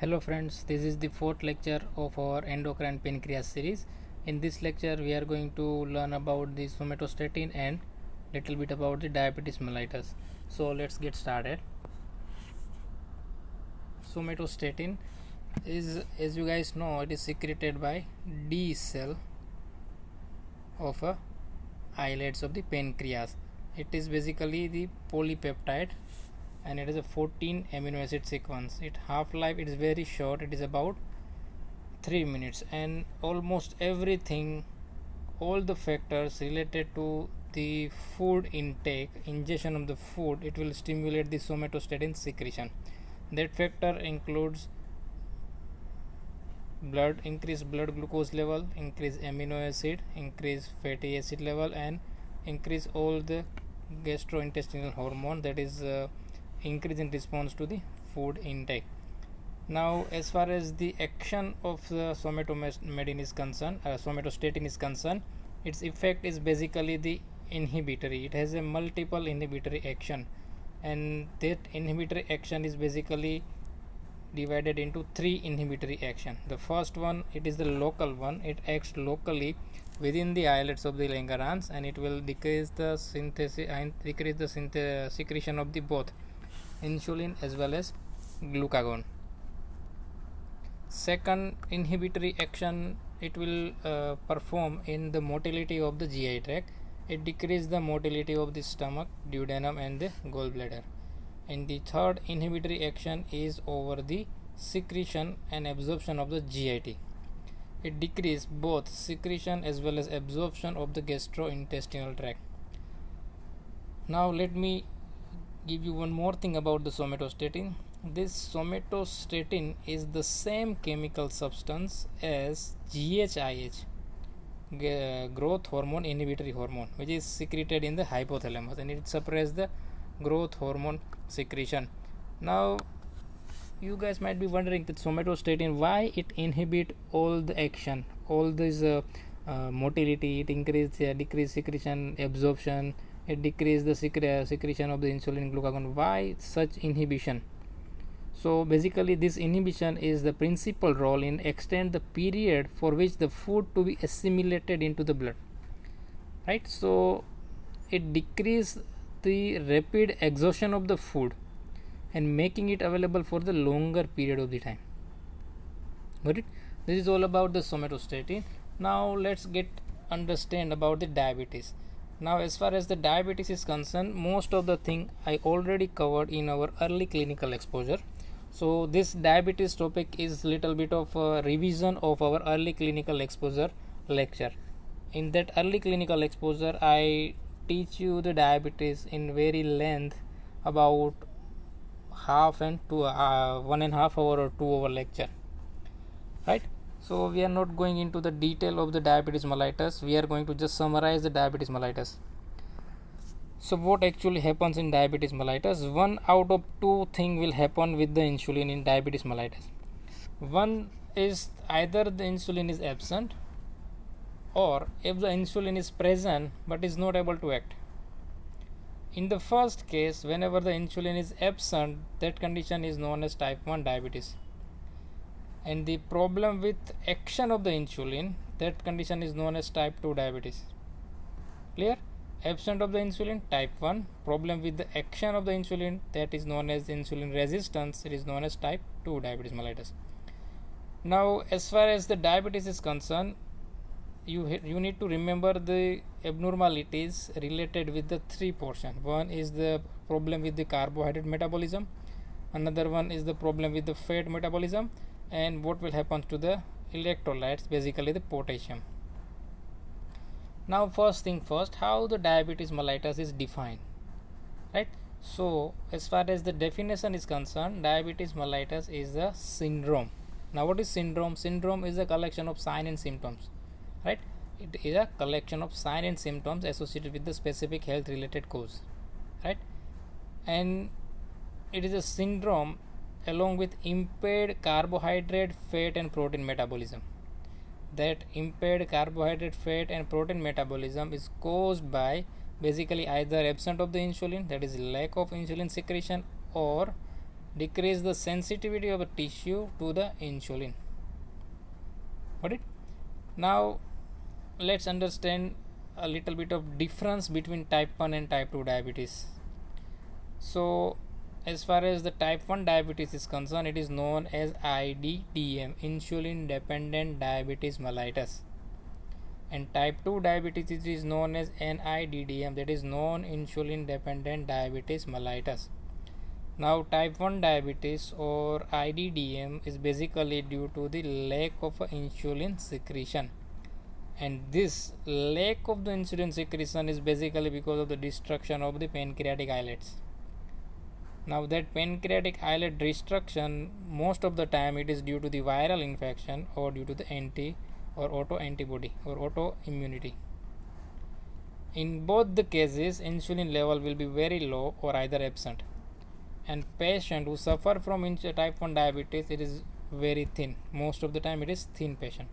Hello friends, this is the fourth lecture of our endocrine pancreas series. In this lecture we are going to learn about the somatostatin and little bit about the diabetes mellitus. So let's get started. Somatostatin is, as you guys know, it is secreted by D cell of islets of the pancreas. It is basically the polypeptide and it is a 14 amino acid sequence. Its half-life is very short, it is about 3 minutes, and almost everything, all the factors related to the food intake, ingestion of the food, it will stimulate the somatostatin secretion. That factor includes increased blood glucose level, increased amino acid, increased fatty acid level, and increase all the gastrointestinal hormone, that is increase in response to the food intake. Now, as far as the action of the somatostatin is concerned, its effect is basically the inhibitory. It has a multiple inhibitory action, and that inhibitory action is basically divided into three inhibitory action. The first one, it is the local one. It acts locally within the islets of the Langerhans, and it will decrease the secretion of the both insulin as well as glucagon. Second inhibitory action, it will perform in the motility of the GI tract. It decreases the motility of the stomach, duodenum, and the gallbladder. And the third inhibitory action is over the secretion and absorption of the GIT. It decreases both secretion as well as absorption of the gastrointestinal tract. Now let me give you one more thing about the somatostatin. This somatostatin is the same chemical substance as GHIH, growth hormone inhibitory hormone, which is secreted in the hypothalamus, and it suppresses the growth hormone secretion. Now you guys might be wondering that somatostatin, why it inhibit all the action, all this motility, it increase decrease secretion, absorption, it decrease the secretion of the insulin, glucagon. Why such inhibition? So basically this inhibition is the principal role in extend the period for which the food to be assimilated into the blood, right? So it decrease the rapid exhaustion of the food and making it available for the longer period of the time. Got it? This is all about the somatostatin. Now let's get understand about the diabetes. Now as far as the diabetes is concerned, most of the thing I already covered in our early clinical exposure. So this diabetes topic is little bit of a revision of our early clinical exposure lecture. In that early clinical exposure, I teach you the diabetes in very length, about 1.5 hour or 2 hour lecture, right? So we are not going into the detail of the diabetes mellitus. We are going to just summarize the diabetes mellitus. So what actually happens in diabetes mellitus? One out of two thing will happen with the insulin in diabetes mellitus. One is either the insulin is absent, or if the insulin is present but is not able to act. In the first case, whenever the insulin is absent, that condition is known as type 1 diabetes. And the problem with action of the insulin, that condition is known as type 2 diabetes. Clear? Absent of the insulin, type 1. Problem with the action of the insulin, that is known as insulin resistance, it is known as type 2 diabetes mellitus. Now as far as the diabetes is concerned, you need to remember the abnormalities related with the three portion. One is the problem with the carbohydrate metabolism, another one is the problem with the fat metabolism, and what will happen to the electrolytes, basically the potassium. Now first thing first, how the diabetes mellitus is defined, right? So as far as the definition is concerned, diabetes mellitus is a syndrome. Now what is syndrome? Syndrome is a collection of signs and symptoms, right? It is a collection of signs and symptoms associated with the specific health related cause, right? And it is a syndrome along with impaired carbohydrate, fat, and protein metabolism. That impaired carbohydrate, fat, and protein metabolism is caused by basically either absence of the insulin, that is lack of insulin secretion, or decrease the sensitivity of the tissue to the insulin. Got it? Now let's understand a little bit of difference between type 1 and type 2 diabetes. So as far as the type 1 diabetes is concerned, it is known as IDDM, insulin dependent diabetes mellitus, and type 2 diabetes it is known as NIDDM, that is non insulin dependent diabetes mellitus. Now type 1 diabetes or IDDM is basically due to the lack of insulin secretion, and this lack of the insulin secretion is basically because of the destruction of the pancreatic islets. Now that pancreatic islet destruction, most of the time it is due to the viral infection or due to the anti or autoantibody or autoimmunity. In both the cases, insulin level will be very low or either absent, and patient who suffer from type 1 diabetes, it is very thin. Most of the time it is thin patient.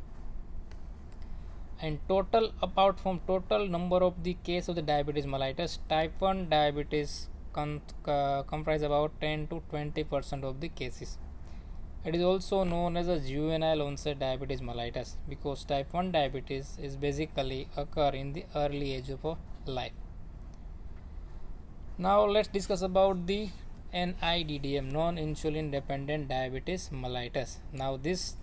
And total, apart from total number of the case of the diabetes mellitus, type 1 diabetes comprise about 10 to 20% of the cases. It is also known as a juvenile onset diabetes mellitus because type 1 diabetes is basically occur in the early age of life. Now let's discuss about the NIDDM, non-insulin dependent diabetes mellitus. Now this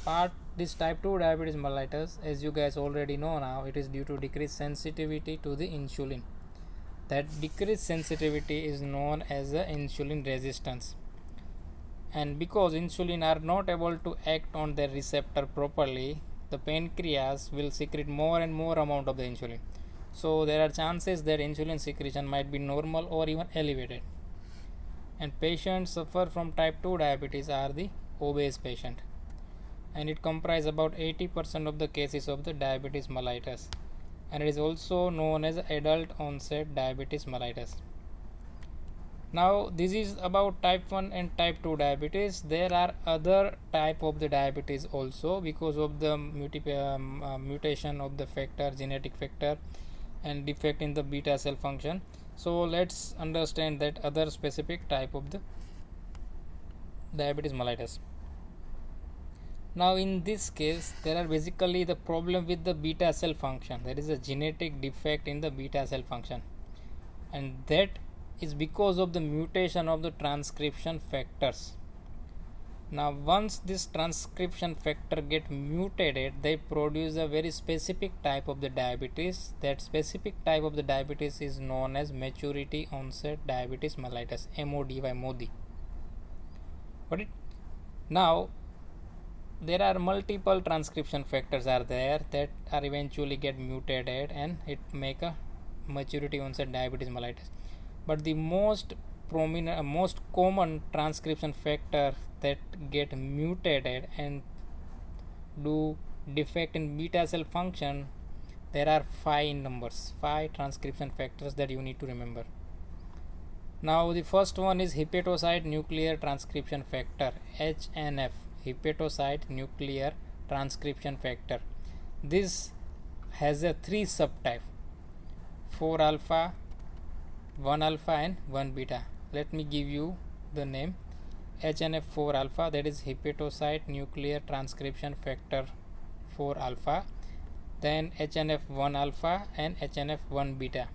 type 2 diabetes mellitus, as you guys already know now, it is due to decreased sensitivity to the insulin. That decreased sensitivity is known as the insulin resistance, and because insulin are not able to act on their receptor properly, the pancreas will secrete more and more amount of the insulin. So there are chances that insulin secretion might be normal or even elevated, and patients suffer from type 2 diabetes are the obese patient, and it comprises about 80% of the cases of the diabetes mellitus, and it is also known as adult onset diabetes mellitus. Now this is about type 1 and type 2 diabetes. There are other type of the diabetes also because of the mutation of the factor, genetic factor, and defect in the beta cell function. So let's understand that other specific type of the diabetes mellitus. Now in this case, there are basically the problem with the beta cell function. There is a genetic defect in the beta cell function, and that is because of the mutation of the transcription factors. Now once this transcription factor get mutated, they produce a very specific type of the diabetes. That specific type of the diabetes is known as maturity onset diabetes mellitus, MODY. Got it? Now there are multiple transcription factors are there that are eventually get mutated and it make a maturity onset diabetes mellitus. But the most common transcription factor that get mutated and do defect in beta cell function, there are 5 transcription factors that you need to remember. Now the first one is hepatocyte nuclear transcription factor, HNF, hepatocyte nuclear transcription factor. This has a 3 subtype, 4 alpha, 1 alpha and 1 beta. Let me give you the name. HNF4 alpha, that is hepatocyte nuclear transcription factor 4 alpha, then HNF1 alpha and HNF1 beta.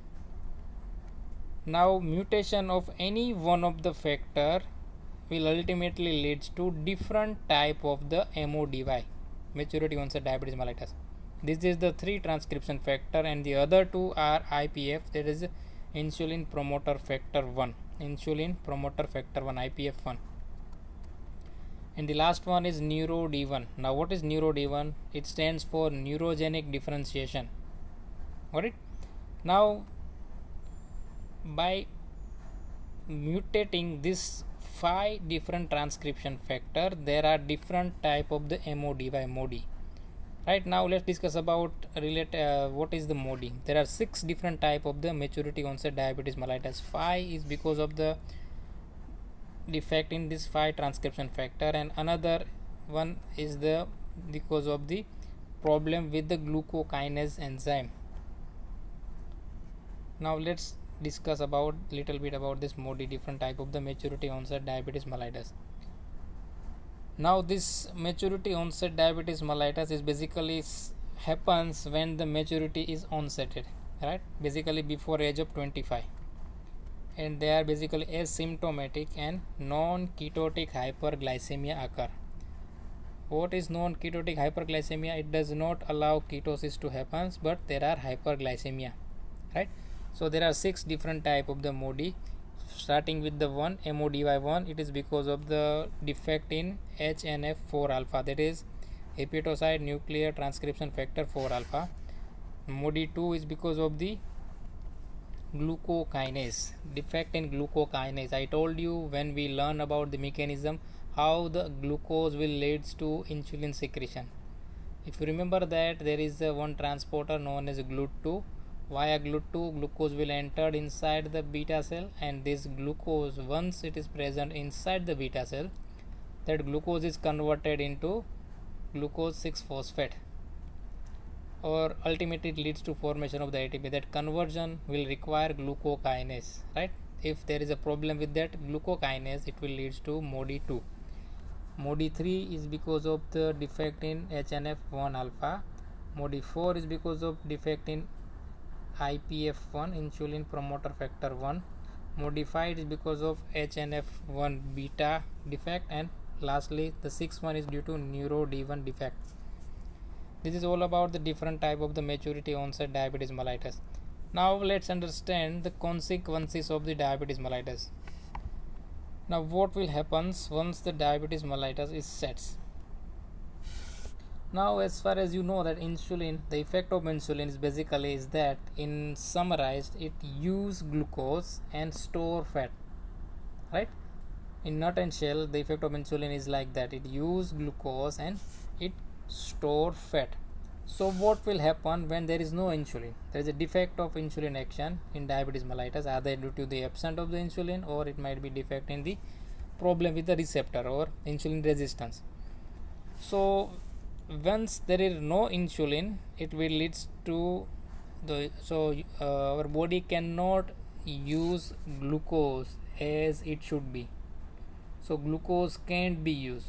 Now mutation of any one of the factor will ultimately leads to different type of the MODY, maturity onset diabetes mellitus. This is the 3 transcription factor, and the other 2 are IPF, that is insulin promoter factor 1, IPF1, and the last one is NeuroD1. Now what is NeuroD1? It stands for neurogenic differentiation. Got it? Now by mutating this 5 different transcription factor, there are different type of the MODY. Right, now let's discuss about what is the MODY. There are 6 different type of the maturity onset diabetes mellitus. 5 is because of the defect in this 5 transcription factor, and another one is the because of the problem with the glucokinase enzyme. Now let's discuss about little bit about this MODY, different type of the maturity onset diabetes mellitus. Now this maturity onset diabetes mellitus is basically happens when the maturity is onsetted, right? Basically before age of 25, and they are basically asymptomatic and non-ketotic hyperglycemia occur. What is non-ketotic hyperglycemia? It does not allow ketosis to happen, but there are hyperglycemia, right? So there are 6 different type of the MODY. Starting with the one MODY1, it is because of the defect in HNF4 alpha, that is hepatocyte nuclear transcription factor 4 alpha. MODY2 is because of the glucokinase, defect in glucokinase. I told you when we learn about the mechanism how the glucose will leads to insulin secretion. If you remember that there is one transporter known as GLUT2. Via GLUT2, glucose will enter inside the beta cell, and this glucose, once it is present inside the beta cell, that glucose is converted into glucose 6-phosphate, or ultimately it leads to formation of the ATP. That conversion will require glucokinase, right? If there is a problem with that glucokinase, it will lead to MODY2. MODY3 is because of the defect in HNF1 alpha. MODY4 is because of defect in IPF1, insulin promoter factor 1. MODY5 is because of HNF1 beta defect, and lastly the 6th one is due to NeuroD1 defect. This is all about the different type of the maturity onset diabetes mellitus. Now let's understand the consequences of the diabetes mellitus. Now what will happen once the diabetes mellitus is sets? Now as far as you know that insulin, the effect of insulin is basically is that, in summarized, it use glucose and store fat, right? In nut and shell, the effect of insulin is like that, it use glucose and it store fat. So what will happen when there is no insulin? There is a defect of insulin action in diabetes mellitus, either due to the absence of the insulin, or it might be defect in the problem with the receptor or insulin resistance. So once there is no insulin, it will leads to the our body cannot use glucose as it should be. So glucose can't be used,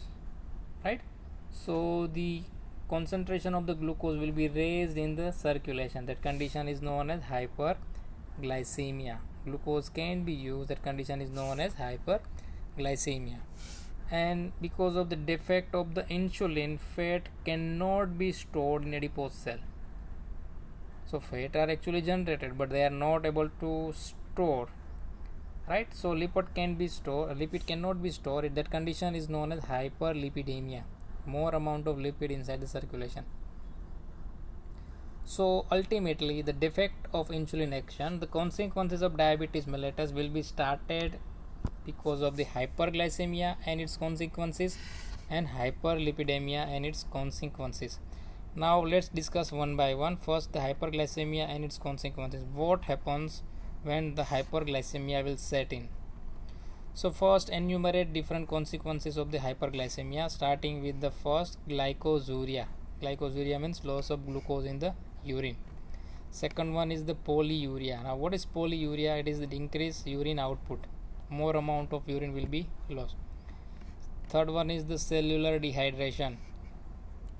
right? So the concentration of the glucose will be raised in the circulation. That condition is known as hyperglycemia. Glucose can't be used. That condition is known as hyperglycemia. And because of the defect of the insulin, fat cannot be stored in adipose cell. So fat are actually generated, but they are not able to store, right? So lipid can be stored, lipid cannot be stored. That condition is known as hyperlipidemia, more amount of lipid inside the circulation. So ultimately the defect of insulin action, the consequences of diabetes mellitus will be started because of the hyperglycemia and its consequences, and hyperlipidemia and its consequences. Now let's discuss one by one. First, the hyperglycemia and its consequences. What happens when the hyperglycemia will set in? So first, enumerate different consequences of the hyperglycemia, starting with the first, glycosuria. Glycosuria means loss of glucose in the urine. Second one is the polyuria. Now what is polyuria? It is the increased urine output. More amount of urine will be lost. Third one is the cellular dehydration.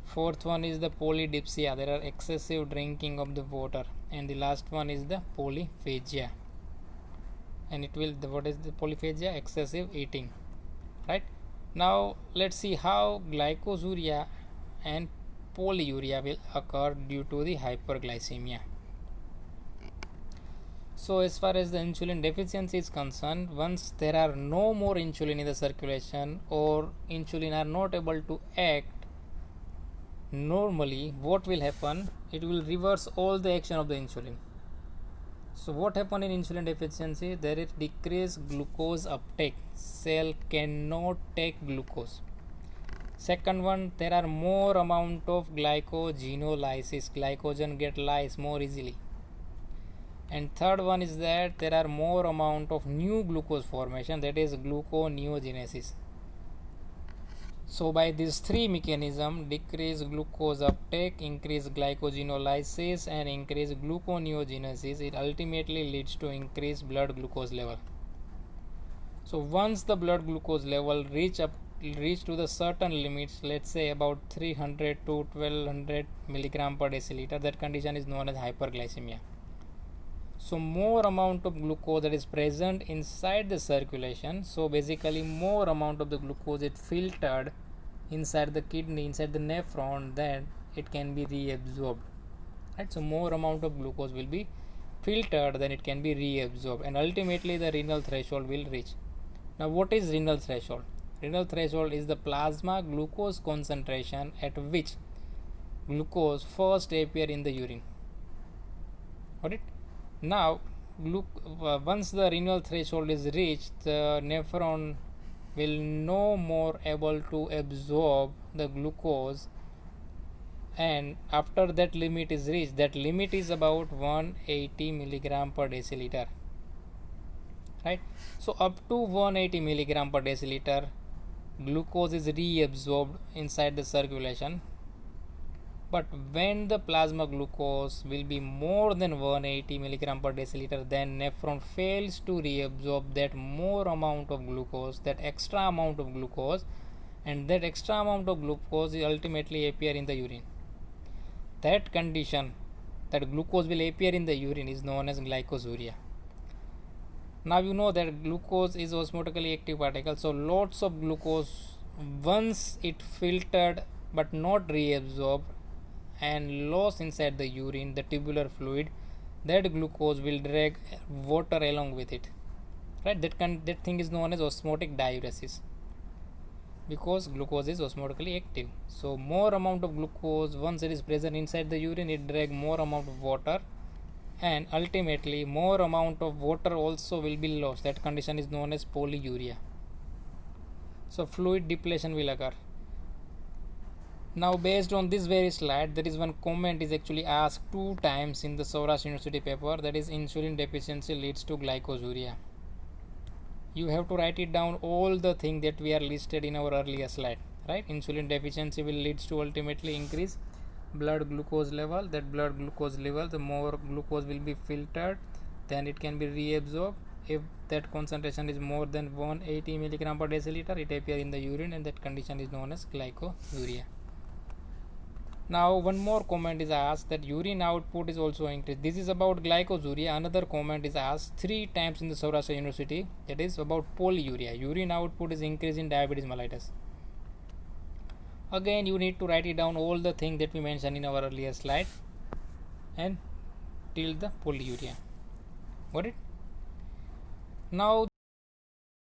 Fourth one is the polydipsia. There are excessive drinking of the water. And the last one is the polyphagia. And it will, what is the polyphagia? Excessive eating, right? Now let's see how glycosuria and polyuria will occur due to the hyperglycemia. So as far as the insulin deficiency is concerned, once there are no more insulin in the circulation, or insulin are not able to act normally, what will happen? It will reverse all the action of the insulin. So what happen in insulin deficiency? There is decreased glucose uptake. Cell cannot take glucose. Second one, there are more amount of glycogenolysis. Glycogen get lysed more easily. And third one is that there are more amount of new glucose formation, that is gluconeogenesis. So by these three mechanisms, decrease glucose uptake, increase glycogenolysis and increase gluconeogenesis, it ultimately leads to increased blood glucose level. So once the blood glucose level reach to the certain limits, let's say about 300 to 1200 milligram per deciliter, that condition is known as hyperglycemia. So more amount of glucose that is present inside the circulation, so basically more amount of the glucose is filtered inside the kidney, inside the nephron, then it can be reabsorbed, right? So more amount of glucose will be filtered, then it can be reabsorbed, and ultimately the renal threshold will reach. Now what is renal threshold? Renal threshold is the plasma glucose concentration at which glucose first appear in the urine. Got it? Now once the renal threshold is reached, the nephron will no more able to absorb the glucose, and after that limit is reached, that limit is about 180 milligram per deciliter, right? So up to 180 milligram per deciliter glucose is reabsorbed inside the circulation, but when the plasma glucose will be more than 180 milligram per deciliter, then nephron fails to reabsorb that more amount of glucose, that extra amount of glucose, and that extra amount of glucose will ultimately appear in the urine. That condition, that glucose will appear in the urine, is known as glycosuria. Now you know that glucose is osmotically active particle, so lots of glucose, once it filtered but not reabsorbed and lost inside the urine, the tubular fluid, that glucose will drag water along with it, right? That thing is known as osmotic diuresis, because glucose is osmotically active. So more amount of glucose, once it is present inside the urine, it drag more amount of water, and ultimately more amount of water also will be lost. That condition is known as polyuria. So fluid depletion will occur. Now based on this very slide, there is one comment is actually asked 2 times in the Saurashtra University paper, that is insulin deficiency leads to glycosuria. You have to write it down, all the things that we are listed in our earlier slide, right? Insulin deficiency will leads to ultimately increase blood glucose level. That blood glucose level, the more glucose will be filtered, then it can be reabsorbed. If that concentration is more than 180 milligram per deciliter, it appear in the urine, and that condition is known as glycosuria. Now one more comment is asked that urine output is also increased. This is about glycosuria. Another comment is asked 3 times in the Saurashtra University, that is about polyuria. Urine output is increased in diabetes mellitus. Again you need to write it down, all the things that we mentioned in our earlier slide, and till the polyuria. Got it? Now